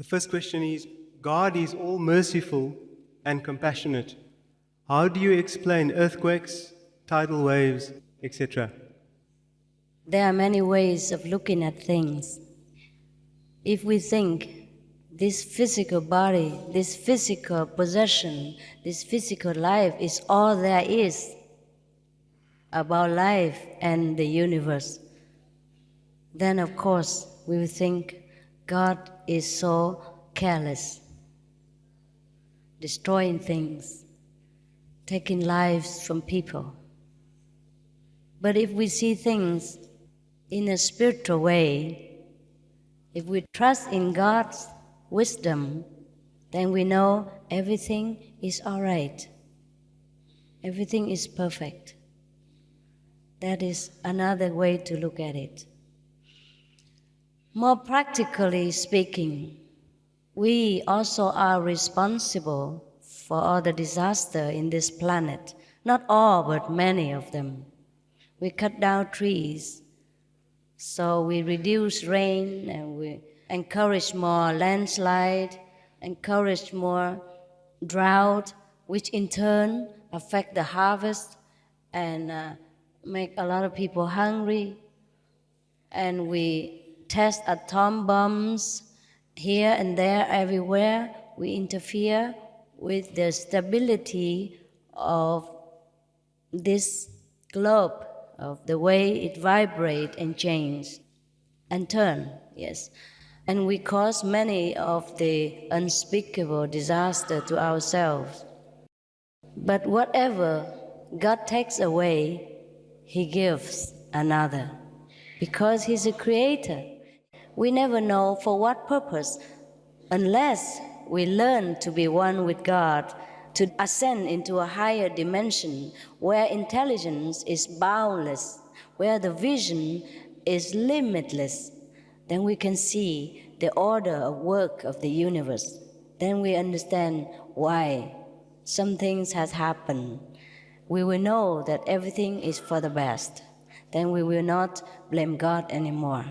The first question is, God is all merciful and compassionate. How do you explain earthquakes, tidal waves, etc.? There are many ways of looking at things. If we think this physical body, this physical possession, this physical life is all there is about life and the universe, then of course we will think God is so careless, destroying things, taking lives from people. But if we see things in a spiritual way, if we trust in God's wisdom, then we know everything is all right. Everything is perfect. That is another way to look at it. More practically speaking, we also are responsible for all the disaster in this planet. Not all, but many of them. We cut down trees, so we reduce rain and we encourage more landslide, encourage more drought, which in turn affect the harvest and make a lot of people hungry. And we test atom bombs here and there, everywhere. We interfere with the stability of this globe, of the way it vibrates and changes and turn, yes. And we cause many of the unspeakable disaster to ourselves. But whatever God takes away, He gives another. Because He's a creator. We never know for what purpose unless we learn to be one with God, to ascend into a higher dimension where intelligence is boundless, where the vision is limitless. Then we can see the order of work of the universe. Then we understand why some things has happened. We will know that everything is for the best. Then we will not blame God anymore.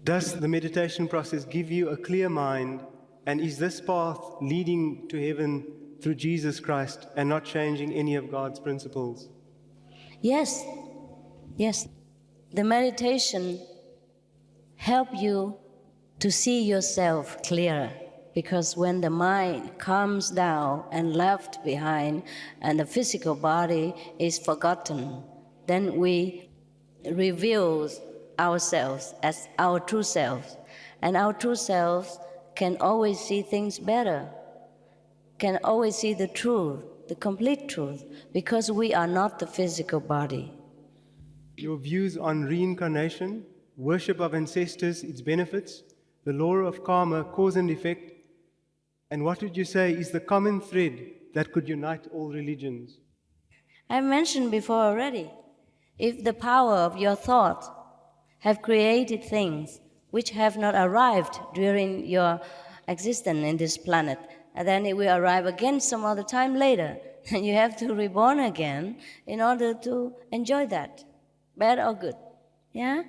Does the meditation process give you a clear mind, and is this path leading to heaven through Jesus Christ and not changing any of God's principles? Yes, yes. The meditation help you to see yourself clearer, because when the mind calms down and left behind and the physical body is forgotten, then we reveal ourselves as our true selves. And our true selves can always see things better, can always see the truth, the complete truth, because we are not the physical body. Your views on reincarnation, worship of ancestors, its benefits, the law of karma, cause and effect, and what would you say is the common thread that could unite all religions? I mentioned before already, if the power of your thought have created things which have not arrived during your existence in this planet, and then it will arrive again some other time later, and you have to reborn again in order to enjoy that, bad or good. Yeah?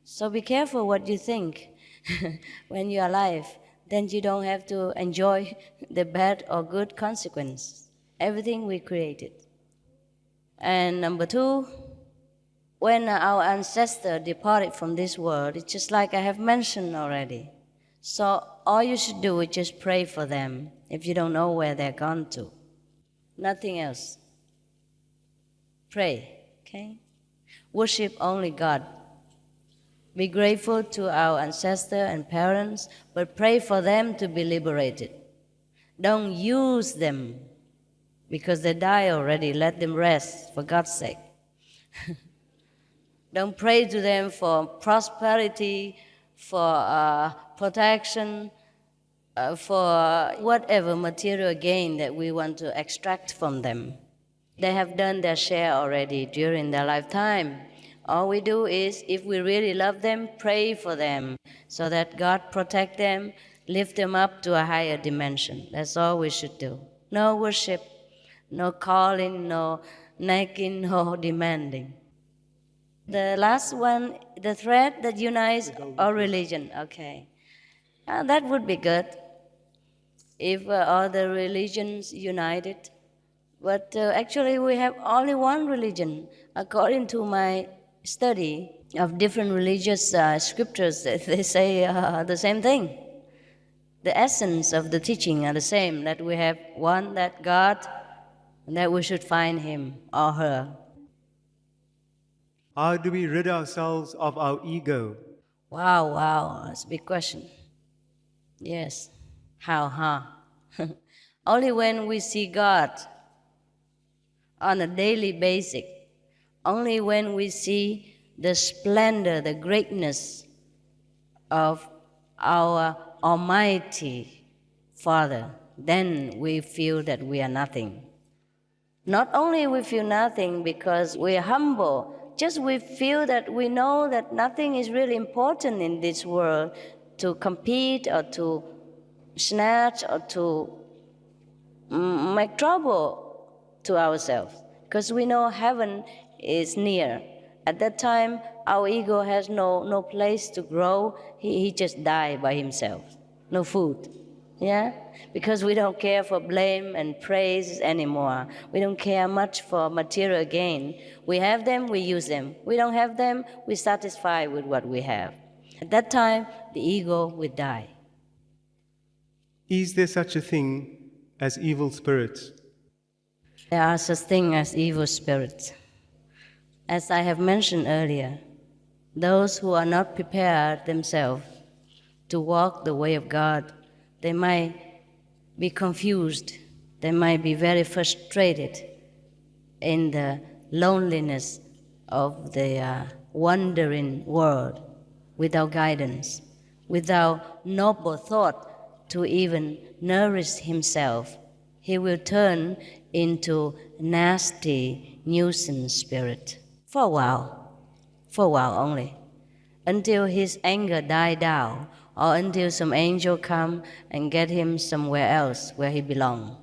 So be careful what you think when you're alive. Then you don't have to enjoy the bad or good consequences. Everything we created. And number two, when our ancestors departed from this world, it's just like I have mentioned already. So all you should do is just pray for them if you don't know where they're gone to. Nothing else. Pray, okay? Worship only God. Be grateful to our ancestors and parents, but pray for them to be liberated. Don't use them because they die already. Let them rest, for God's sake. Don't pray to them for prosperity, for protection, for whatever material gain that we want to extract from them. They have done their share already during their lifetime. All we do is, if we really love them, pray for them so that God protect them, lift them up to a higher dimension. That's all we should do. No worship, no calling, no nagging, no demanding. The last one, the thread that unites all religion. Okay. That would be good if all the religions united. But actually we have only one religion. According to my study of different religious scriptures, they say the same thing. The essence of the teaching are the same, that we have one, that God, and that we should find him or her. How do we rid ourselves of our ego? Wow, that's a big question. Yes, how, huh? Only when we see God on a daily basis, only when we see the splendor, the greatness of our Almighty Father, then we feel that we are nothing. Not only we feel nothing because we are humble, just we feel that we know that nothing is really important in this world to compete or to snatch or to make trouble to ourselves, because we know heaven is near. At that time, our ego has no place to grow. He just died by himself. No food. Yeah? Because we don't care for blame and praise anymore. We don't care much for material gain. We have them, we use them. We don't have them, we're satisfied with what we have. At that time, the ego will die. Is there such a thing as evil spirits? There are such things as evil spirits. As I have mentioned earlier, those who are not prepared themselves to walk the way of God, they might be confused, they might be very frustrated in the loneliness of the wandering world, without guidance, without noble thought to even nourish himself. He will turn into nasty nuisance spirit for a while only, until his anger die down, or until some angel come and get him somewhere else where he belongs.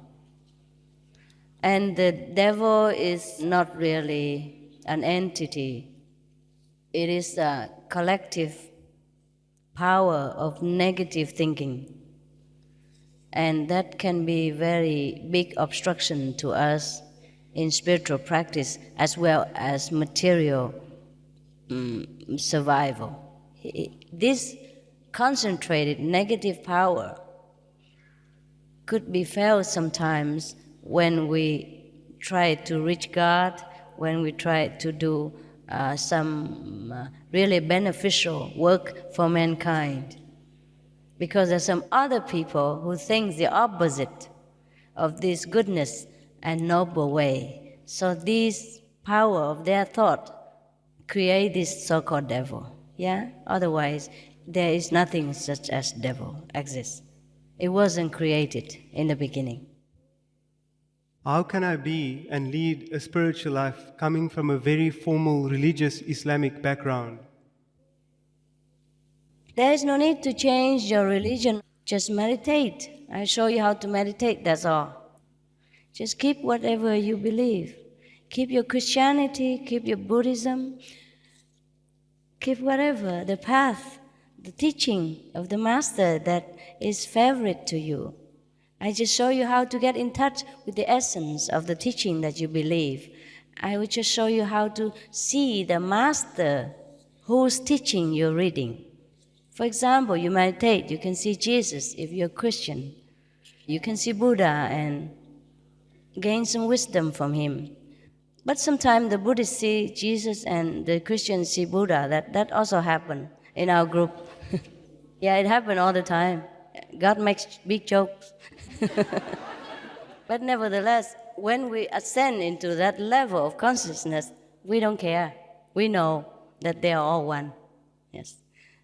And the devil is not really an entity. It is a collective power of negative thinking. And that can be very big obstruction to us in spiritual practice as well as material survival. This concentrated negative power could be felt sometimes when we try to reach God, when we try to do some really beneficial work for mankind. Because there are some other people who think the opposite of this goodness and noble way. So this power of their thought create this so-called devil. Yeah? Otherwise, there is nothing such as devil exists. It wasn't created in the beginning. How can I be and lead a spiritual life coming from a very formal religious Islamic background? There is no need to change your religion. Just meditate. I show you how to meditate, that's all. Just keep whatever you believe. Keep your Christianity, keep your Buddhism, keep whatever, the path, the teaching of the Master that is favorite to you. I just show you how to get in touch with the essence of the teaching that you believe. I will just show you how to see the Master whose teaching you're reading. For example, you meditate, you can see Jesus if you're a Christian. You can see Buddha and gain some wisdom from him. But sometimes the Buddhists see Jesus and the Christians see Buddha. That also happened in our group. Yeah, it happened all the time. God makes big jokes. But nevertheless, when we ascend into that level of consciousness, we don't care. We know that they are all one. Yes.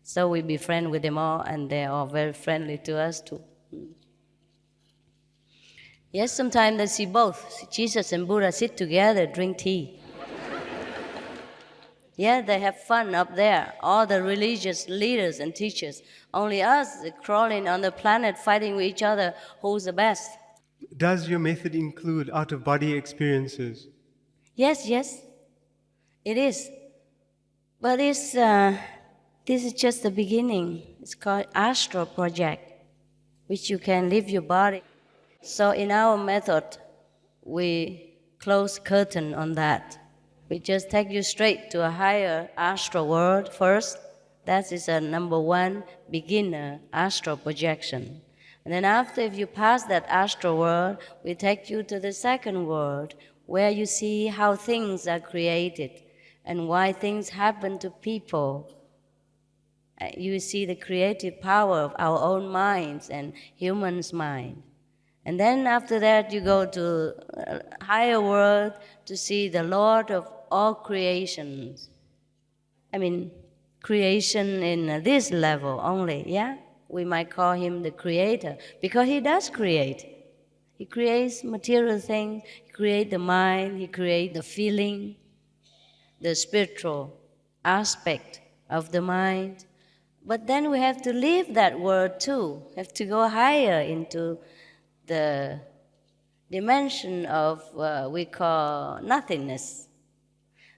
So we befriend with them all, and they are all very friendly to us too. Yes, sometimes they see both. Jesus and Buddha sit together, drink tea. Yeah, they have fun up there, all the religious leaders and teachers. Only us crawling on the planet fighting with each other, who's the best? Does your method include out-of-body experiences? Yes, it is. But this is just the beginning. It's called astral project, which you can leave your body. So in our method, we close curtain on that. We just take you straight to a higher astral world first. That is a number one beginner astral projection. And then after, if you pass that astral world, we take you to the second world, where you see how things are created and why things happen to people. You see the creative power of our own minds and humans' mind. And then after that, you go to a higher world to see the Lord of all creations. I mean, creation in this level only, yeah? We might call him the creator, because he does create. He creates material things, he creates the mind, he creates the feeling, the spiritual aspect of the mind. But then we have to leave that world too, have to go higher into the dimension of we call nothingness.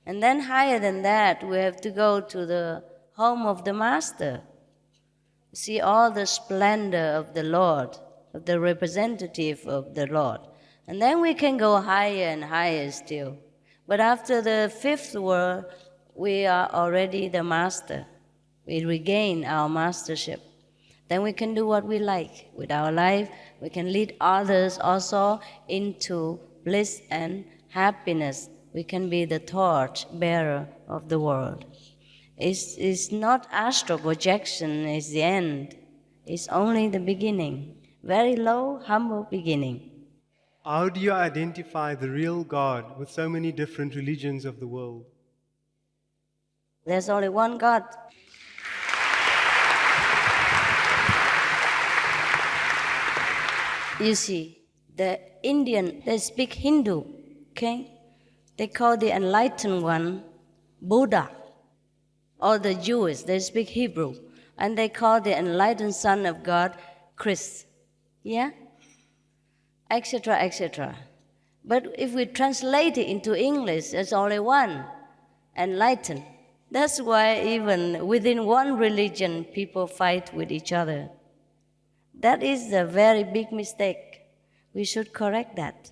And then higher than that, we have to go to the home of the Master, see all the splendor of the Lord, of the representative of the Lord. And then we can go higher and higher still. But after the fifth world, we are already the Master. We regain our mastership. Then we can do what we like with our life. We can lead others also into bliss and happiness. We can be the torch bearer of the world. It's not astral projection is the end. It's only the beginning. Very low, humble beginning. How do you identify the real God with so many different religions of the world? There's only one God. You see, the Indian, they speak Hindu, okay? They call the enlightened one Buddha. Or the Jews, they speak Hebrew. And they call the enlightened Son of God Christ. Yeah? Etc., etc. But if we translate it into English, there's only one, enlightened. That's why even within one religion, people fight with each other. That is a very big mistake. We should correct that.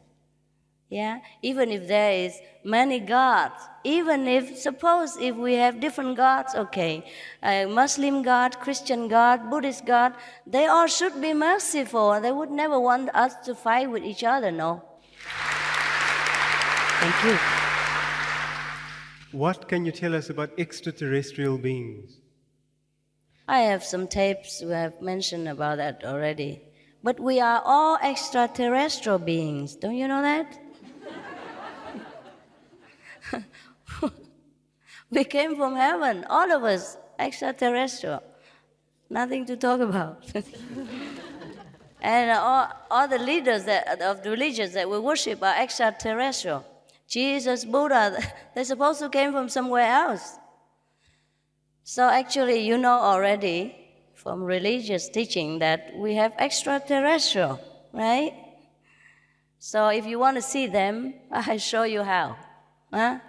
Yeah? Even if there is many gods, even if, suppose if we have different gods, okay, Muslim God, Christian God, Buddhist God, they all should be merciful. They would never want us to fight with each other, no? Thank you. What can you tell us about extraterrestrial beings? I have some tapes we have mentioned about that already. But we are all extraterrestrial beings. Don't you know that? We came from heaven, all of us, extraterrestrial. Nothing to talk about. And all the leaders of the religions that we worship are extraterrestrial. Jesus, Buddha, they're supposed to came from somewhere else. So actually, you know already from religious teaching that we have extraterrestrial, right? So if you want to see them, I'll show you how,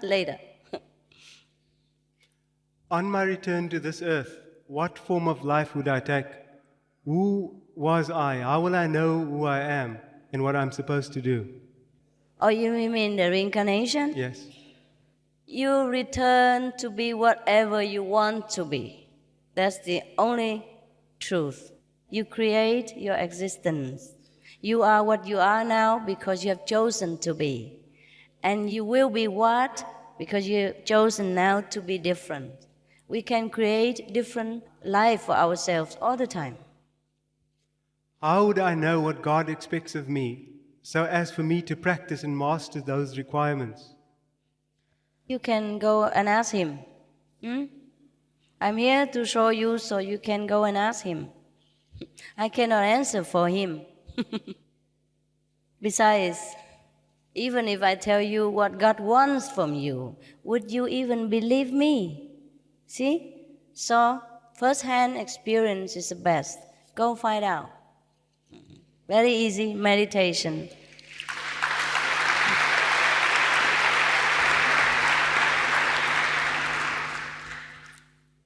later. On my return to this earth, what form of life would I take? Who was I? How will I know who I am and what I'm supposed to do? Oh, you mean the reincarnation? Yes. You return to be whatever you want to be. That's the only truth. You create your existence. You are what you are now because you have chosen to be. And you will be what? Because you've chosen now to be different. We can create different life for ourselves all the time. How would I know what God expects of me so as for me to practice and master those requirements? You can go and ask Him. I'm here to show you so you can go and ask Him. I cannot answer for Him. Besides, even if I tell you what God wants from you, would you even believe me? See? So, first-hand experience is the best. Go find out. Very easy meditation.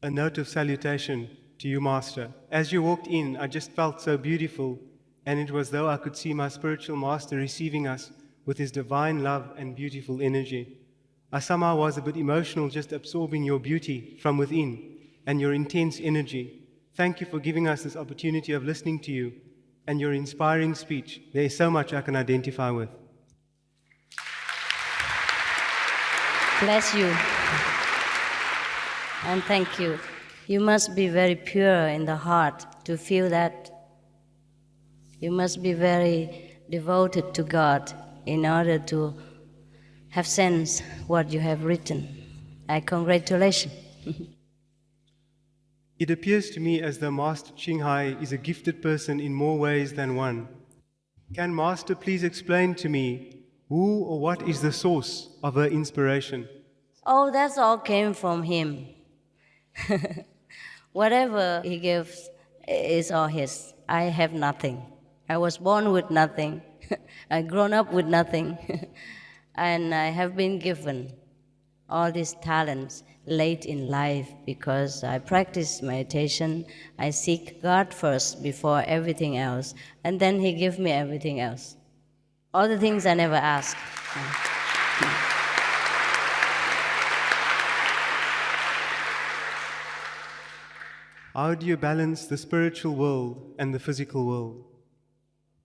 A note of salutation. to you, Master. As you walked in, I just felt so beautiful, and it was though I could see my spiritual Master receiving us with his divine love and beautiful energy. I somehow was a bit emotional just absorbing your beauty from within and your intense energy. Thank you for giving us this opportunity of listening to you and your inspiring speech. There is so much I can identify with. Bless you. And thank you. You must be very pure in the heart to feel that. You must be very devoted to God in order to have sense what you have written. I congratulate you. It appears to me as though Master Ching Hai is a gifted person in more ways than one. Can Master please explain to me who or what is the source of her inspiration? Oh, that's all came from him. Whatever he gives is all his. I have nothing. I was born with nothing. I grown up with nothing. And I have been given all these talents late in life because I practice meditation. I seek God first before everything else. And then he gives me everything else. All the things I never asked. How do you balance the spiritual world and the physical world?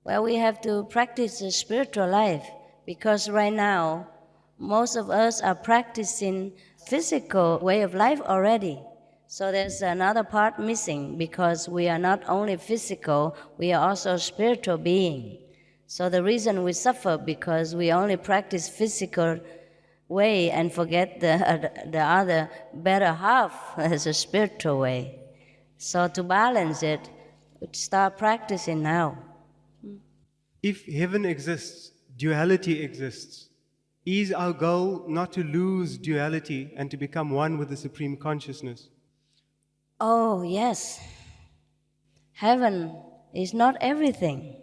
Well, we have to practice the spiritual life because right now, most of us are practicing physical way of life already. So there's another part missing because we are not only physical, we are also spiritual being. So the reason we suffer because we only practice physical way and forget the other better half as a spiritual way. So to balance it, we start practicing now. If heaven exists, duality exists. Is our goal not to lose duality and to become one with the Supreme Consciousness? Oh, yes. Heaven is not everything.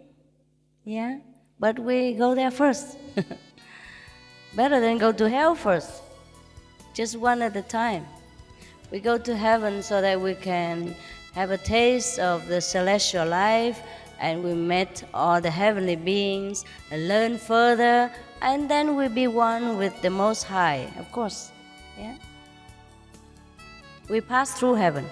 Yeah? But we go there first. Better than go to hell first. Just one at a time. We go to heaven so that we can have a taste of the celestial life, and we met all the heavenly beings and learn further, and then we be one with the Most High, of course. Yeah? We pass through heaven.